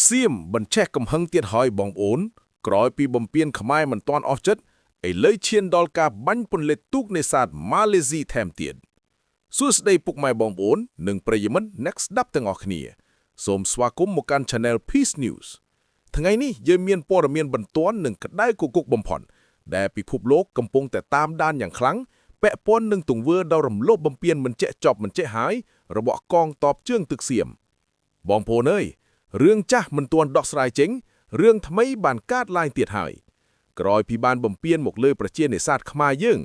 សៀមបញ្ឆេះកំហឹងទៀតហើយបងប្អូនក្រោយពីបំពេញខ្មែរមិនទាន់អស់ចិត្តឥឡូវឈានដល់ការបាញ់ពន្លិចទូកនេសាទម៉ាឡេស៊ីថែមទៀតសួស្តីពុកម៉ែបងប្អូននិងប្រិយមិត្តអ្នកស្ដាប់ទាំងអស់គ្នាសូមស្វាគមន៍មកកាន់ Channel Peace News ថ្ងៃនេះយើងមានព័ត៌មានបន្ទាន់និងក្តៅគគុកបំផុតដែលពិភពលោកកំពុងតែតាមដានយ៉ាងខ្លាំងពាក់ព័ន្ធនឹងទង្វើដ៏រំលោភបំពានមិនចេះចប់មិនចេះហើយរបស់កងទ័ពជើងទឹកសៀមបងប្អូនអើយរឿងចាស់មិនទាន់ដោះស្រាយចេញរឿងថ្មីបានកើតឡើងទៀតហើយក្រោយពីបានបំពេញមកលើប្រជានេសាទខ្មែរយើង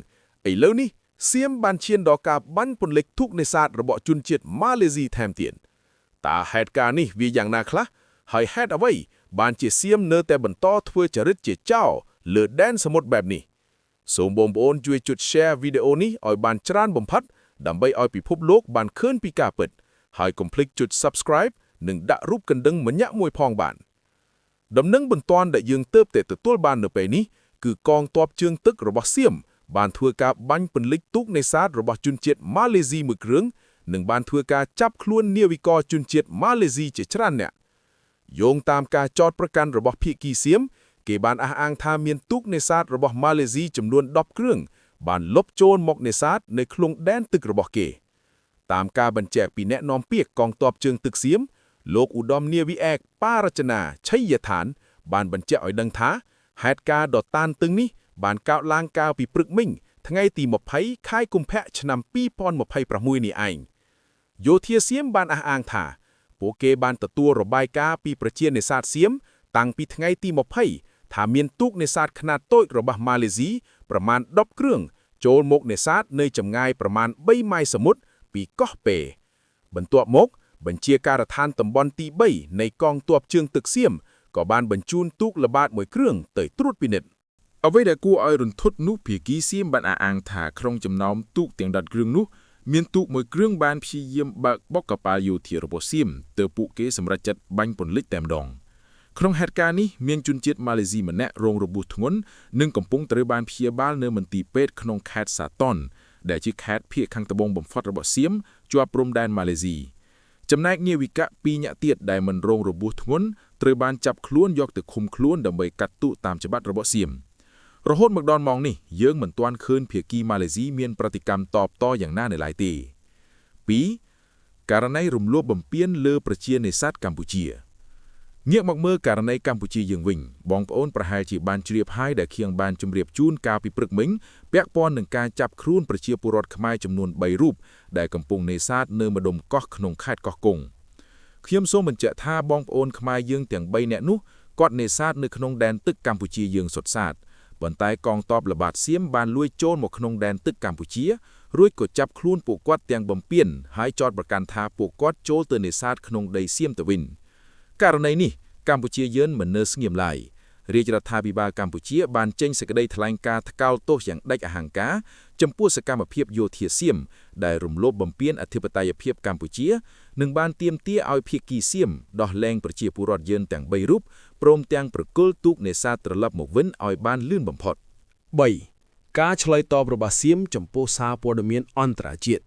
ឥឡូវនេះសៀមបានឈានដល់ការបាញ់ពន្លិចទូកនេសាទរបស់ជនជាតិម៉ាឡេស៊ីថែមទៀតតើហេតុការណ៍នេះវាយ៉ាងណាខ្លះហើយហេតុអ្វីបានជាសៀមនៅតែបន្តធ្វើចរិតជាចោរលើដែនសមុទ្របែបនេះសូមបងប្អូនជួយចុច share វីដេអូនេះឲ្យបានច្រើនបំផុតដើម្បីឲ្យពិភពលោកបានឃើញពីការពិតហើយកុំភ្លេចចុច subscribe និងដាក់រូបកណ្ដឹងម្នាក់មួយផងបានដំណឹងបន្ទាន់ដែលយើងទើបតែទទួលបាននៅពេលនេះគឺកងទ័ពជើងទឹករបស់សៀមបានធ្វើការបាញ់ពន្លិចទូកនេសាទរបស់ជនជាតិម៉ាឡេស៊ីមួយគ្រឿងនិងបានធ្វើការចាប់ខ្លួននាវិករជនជាតិម៉ាឡេស៊ីជាច្រើនអ្នកយោងតាមការចោទប្រកាន់របស់ភាគីសៀមគេបានអះអាងថាមានទូកនេសាទរបស់ម៉ាឡេស៊ីចំនួន10គ្រឿងបានលុបចូលមកនេសាទនៅក្នុងដែនទឹករបស់គេតាមការបញ្ជាក់ពីអ្នកនាំពាក្យកងទ័ពជើងទឹកសៀមលោកឧត្តមនាវីឯកប៉ារចនាឆៃយដ្ឋានបានបញ្ជាក់ឲ្យដឹងថាហេតុការណ៍ដ៏តានតឹងនេះបានកើតឡើងកាលពីព្រឹកមិញថ្ងៃទី20ខែកុម្ភៈឆ្នាំ2026នេះឯងយោធាសៀមបានអះអាងថាពួកគេបានទទួលរបាយការណ៍ពីប្រជានេសាទសៀមតាំងពីថ្ងៃទី20ថាមានទូកនេសាទខ្នាតតូចរបស់ម៉ាឡេស៊ីប្រមាណ10គ្រឿងចូលមកនេសាទនៅចម្ងាយប្រមាណ3ម៉ៃល៍សមុទ្រពីកោះពេបន្ទាប់មកបញ្ជាការដ្ឋានតំបន់ទី3នៃកងទ័ពជើងទឹកសៀមក៏បានបញ្ជូនទូកល្បាតមួយគ្រឿងទៅត្រួតពិនិត្យអ្វីដែលគួរឲ្យរន្ធត់នោះភាគីសៀមបានអះអាងថាក្នុងចំណោមទូកទាំង10គ្រឿងនោះមានទូកមួយគ្រឿងបានព្យាយាមបើកបុកកប៉ាល់យោធារបស់សៀមទើបពួកគេសម្រេចចិត្តបាញ់ពន្លិចតែម្ដងក្នុងហេតុការណ៍នេះមានជនជាតិម៉ាឡេស៊ីម្នាក់រងរបួសធ្ងន់និងកំពុងត្រូវបានព្យាបាលនៅមន្ទីរពេទ្យក្នុងខេត្តសាតុនដែលជាខេត្តភាគខាងត្បូងបំផុតរបស់សៀមជាប់ព្រំដែនម៉ាឡេស៊ីចំណែកនាវិក2នាក់ទៀតដែលមិនរងរបួសធ្ងន់ត្រូវបានចាប់ខ្លួនយកទៅឃុំខ្លួនដើម្បីកាត់ទូកតាមច្បាប់របស់សៀមរហូតមកដល់ម៉ោងនេះយើងមិនទាន់ឃើញភាគីម៉ាឡេស៊ីមានប្រតិកម្មតបតយ៉ាងណានៅឡើយទេ 2. ករណីរំលោភបំពានលើប្រជានេសាទកម្ពុជាងាកមកមើលករណីកម្ពុជាយើងវិញបងប្អូនប្រហែលជាបានជ្រាបហើយដែលខៀងបានជម្រាបជូនកាលពីព្រឹកមិញពាក់ព័ន្ធនឹងការចាប់ខ្លួនប្រជាពលរដ្ឋខ្មែរចំនួន3រូបដែលកំពុងនេសាទនៅម្ដុំកោះក្នុងខេត្តកោះកុងខ្ញុំសូមបញ្ជាក់ថាបងប្អូនខ្មែរយើងទាំង3នាក់នោះគាត់នេសាទនៅក្នុងដែនទឹកកម្ពុជាយើងសុទ្ធសាធប៉ុន្តែកងទ័ពល្បាតសៀមបានលួចចូលមកក្នុងដែនទឹកកម្ពុជារួចក៏ចាប់ខ្លួនពួកគាត់ទាំងបំពេញហើយចោទប្រកាន់ថាពួកគាត់ចូលទៅនេសាទក្នុងដីសៀមទៅវិញករណីនេះកម្ពុជាយើងមិននៅស្ងៀមឡើយរាជរដ្ឋាភិបាលកម្ពុជាបានចេញសេចក្តីថ្លែងការណ៍ថ្កោលទោសយ៉ាងដាច់អហង្ការចំពោះសកម្មភាពយោធាសៀមដែលរំលោភបំពានអធិបតេយ្យភាពកម្ពុជានិងបានទាមទារឲ្យភាគីសៀមដោះលែងប្រជាពលរដ្ឋយើងទាំង3រូបព្រមទាំងប្រគល់ទូកនេសាទត្រឡប់មកវិញឲ្យបានលឿនបំផុត 3. ការឆ្លើយតបរបស់សៀមចំពោះសារព័ត៌មានអន្តរជាតិ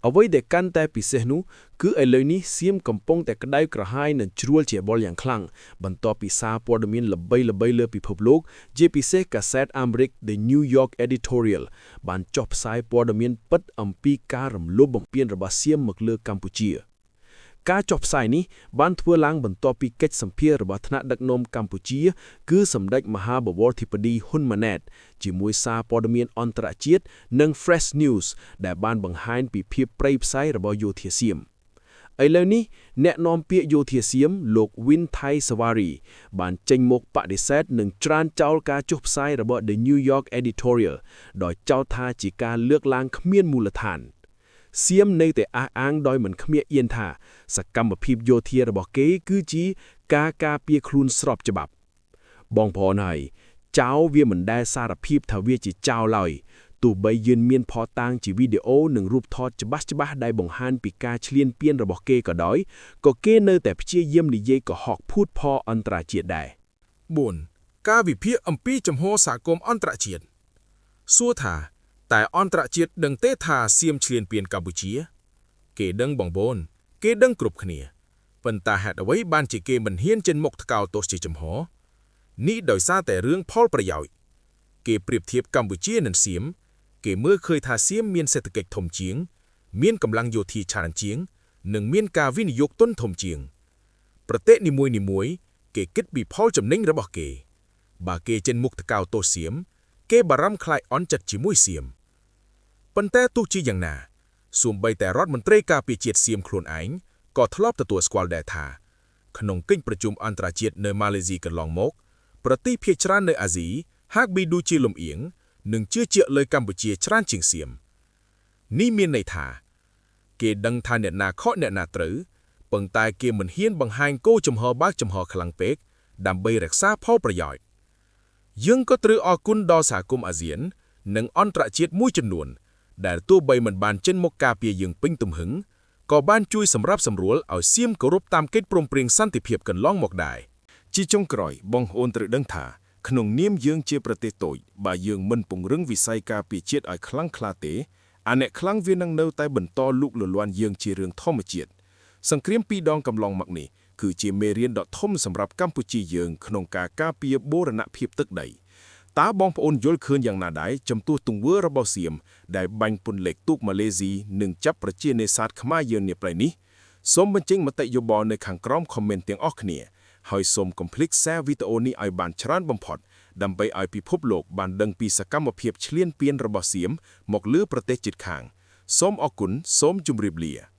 អ្វីដែលកាន់តែពិសេសនោះគឺឥឡូវនេះសៀមកំពុងតែក្តៅក្រហាយនិងជ្រួលច្របល់យ៉ាងខ្លាំងបន្ទាប់ពីសារព័ត៌មានល្បីៗលើពិភពលោកជាពិសេសកាសែតអាមេរិក The New York Editorial បានចុះផ្សាយព័ត៌មានពិតអំពីការរំលោភបំពានរបស់សៀមមកលើកម្ពុជាការចុះផ្សាយនេះបានធ្វើឡើងបន្ទាប់ពីកិច្ចសម្ភាសន៍របស់ថ្នាក់ដឹកនាំកម្ពុជាគឺសម្ដេចមហាបវរធិបតីហ៊ុនម៉ាណែតជាមួយសារព័ត៌មានអន្តរជាតិនិង Fresh News ដែលបានបង្ហាញពីភាពព្រៃផ្សៃរបស់យោធាសៀមឥឡូវនេះអ្នកនាំពាក្យយោធាសៀមលោក Win Thai Sawari បានចេញមកបដិសេធនិងច្រានចោលការចុះផ្សាយរបស់ The New York Editorial ដោយចោទថាជាការលើកឡើងគ្មានមូលដ្ឋានសៀមនៅតែអះអាងដោយមិនខ្មាស់អៀនថាសកម្មភាពយោធារបស់គេគឺជាការការពារខ្លួនស្របច្បាប់បងប្អូនហើយចៅវាមិនដែលសារភាពថាវាជាចៅឡើយទោះបីយើងមានផតតាំងជាវីដេអូនិងរូបថតច្បាស់ៗដែលបង្ហាញពីការឈ្លានពានរបស់គេក៏ដោយក៏គេនៅតែព្យាយាមនិយាយកុហកភូតផលអន្តរជាតិដែរ 4. ការវិភាគអំពីចំហសហគមន៍អន្តរជាតិសួរថាតែអន្តរជាតិដឹងទេថាសៀមឈ្លានពានកម្ពុជាគេដឹងបងប្អូនគេដឹងគ្រប់គ្នា ប៉ុន្តែហេតុអ្វីបានជាគេមិនហ៊ានចេញមុខថ្កោលទោសជាចំហនេះដោយសារតែរឿងផលប្រយោជន៍គេប្រៀបធៀបកម្ពុជានិងសៀមគេមើលឃើញថាសៀមមានសេដ្ឋកិច្ចធំជាងមានកម្លាំងយោធាច្រើនជាងនិងមានការវិនិយោគទុនធំជាងប្រទេសនីមួយៗគេគិតពីផលចំណេញរបស់គេបើគេចេញមុខថ្កោលទោសសៀមគេបារម្ភខ្លាចអន់ចិត្តជាមួយសៀមប៉ុន្តែទោះជាយ៉ាងណាសូម្បីតែរដ្ឋមន្ត្រីការពារជាតិសៀមខ្លួនឯងក៏ធ្លាប់ទទួលស្គាល់ដែរថាក្នុងកិច្ចប្រជុំអន្តរជាតិនៅម៉ាឡេស៊ីកន្លងមកប្រទេសភាគច្រើននៅអាស៊ីហាក់បីដូចជាលំអៀងនិងជឿជាក់លើកម្ពុជាច្រើនជាងសៀមនេះមានន័យថាគេដឹងថាអ្នកណាខកអ្នកណាត្រូវប៉ុន្តែគេមិនហ៊ានបង្ហាញគោលចំហបើកចំហខ្លាំងពេកដើម្បីរក្សាផលប្រយោជន៍យើងក៏ត្រូវអរគុណដល់សហគមន៍អាស៊ាននិងអន្តរជាតិមួយចំនួនដែលទោះបីមិនបានចេញមកការពារយើងពេញទំហឹងក៏បានជួយសម្របសម្រួលឲ្យសៀមគោរពតាមកិច្ចព្រមព្រៀងសន្តិភាពកន្លងមកដែរជាចុងក្រោយបងប្អូនត្រូវដឹងថាក្នុងនាមយើងជាប្រទេសតូចបើយើងមិនពង្រឹងវិស័យការពារជាតិឲ្យខ្លាំងក្លាទេអាអ្នកខ្លាំងវានឹងនៅតែបន្តលូកលលាន់យើងជារឿងធម្មជាតិសង្គ្រាមពីរដងកំឡុងមកនេះគឺជាមេរៀនដ៏ធំសម្រាប់កម្ពុជាយើងក្នុងការការពារបូរណភាពទឹកដីតើបងប្អូនយល់ឃើញយ៉ាងណាដែរចំពោះទង្វើរបស់សៀមដែលបាញ់ពន្លកទូកម៉ាឡេស៊ីនិងចាប់ប្រជានេសាទខ្មែរយើងនាព្រៃនេះសូមបញ្ចេញមតិយោបល់នៅខាងក្រោមខមមិនទាំងអស់គ្នាហើយសូមកុំភ្លេច share វីដេអូនេះឲ្យបានច្រើនបំផុតដើម្បីឲ្យពិភពលោកបានដឹងពីសកម្មភាពឈ្លានពានរបស់សៀមមកលើប្រទេសជិតខាងសូមអរគុណសូមជម្រាបលា